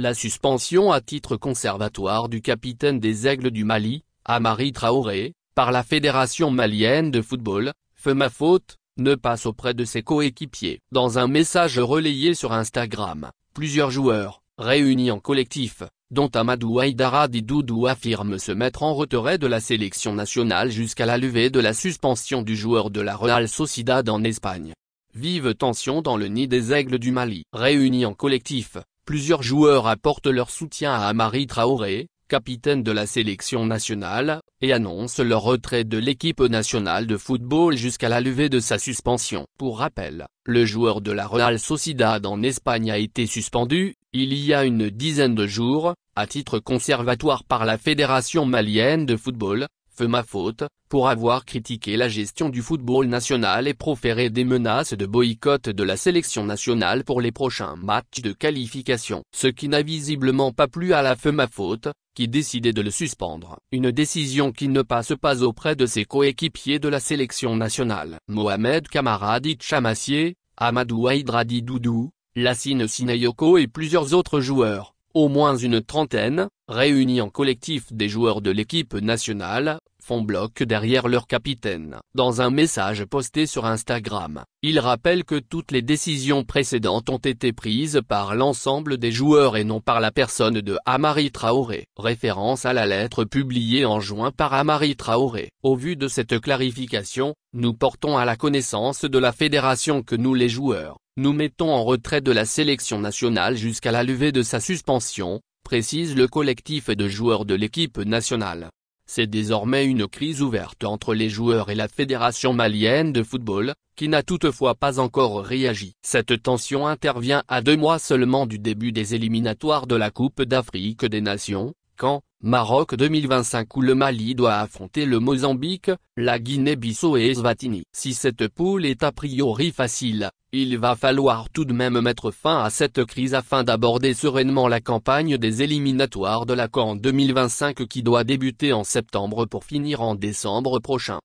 La suspension à titre conservatoire du capitaine des Aigles du Mali, Amari Traoré, par la Fédération malienne de football, fait ma faute, ne passe auprès de ses coéquipiers. Dans un message relayé sur Instagram, plusieurs joueurs, réunis en collectif, dont Amadou Haïdara Doudou, affirment se mettre en retrait de la sélection nationale jusqu'à la levée de la suspension du joueur de la Real Sociedad en Espagne. Vive tension dans le nid des Aigles du Mali. Réunis en collectif, plusieurs joueurs apportent leur soutien à Amari Traoré, capitaine de la sélection nationale, et annoncent leur retrait de l'équipe nationale de football jusqu'à la levée de sa suspension. Pour rappel, le joueur de la Real Sociedad en Espagne a été suspendu, il y a une dizaine de jours, à titre conservatoire par la Fédération malienne de football, fait ma faute, pour avoir critiqué la gestion du football national et proféré des menaces de boycott de la sélection nationale pour les prochains matchs de qualification. Ce qui n'a visiblement pas plu à la fait ma faute, qui décidait de le suspendre. Une décision qui ne passe pas auprès de ses coéquipiers de la sélection nationale. Mohamed Kamara Chamassier, Amadou Haïdara Doudou, Lassine Sinayoko et plusieurs autres joueurs, au moins une trentaine, réunis en collectif des joueurs de l'équipe nationale, font bloc derrière leur capitaine. Dans un message posté sur Instagram, il rappelle que toutes les décisions précédentes ont été prises par l'ensemble des joueurs et non par la personne de Amari Traoré. Référence à la lettre publiée en juin par Amari Traoré. Au vu de cette clarification, nous portons à la connaissance de la fédération que nous les joueurs, nous mettons en retrait de la sélection nationale jusqu'à la levée de sa suspension, précise le collectif de joueurs de l'équipe nationale. C'est désormais une crise ouverte entre les joueurs et la Fédération malienne de football, qui n'a toutefois pas encore réagi. Cette tension intervient à 2 mois seulement du début des éliminatoires de la Coupe d'Afrique des Nations, quand, Maroc 2025 où le Mali doit affronter le Mozambique, la Guinée-Bissau et Eswatini. Si cette poule est a priori facile, il va falloir tout de même mettre fin à cette crise afin d'aborder sereinement la campagne des éliminatoires de la CAN 2025 qui doit débuter en septembre pour finir en décembre prochain.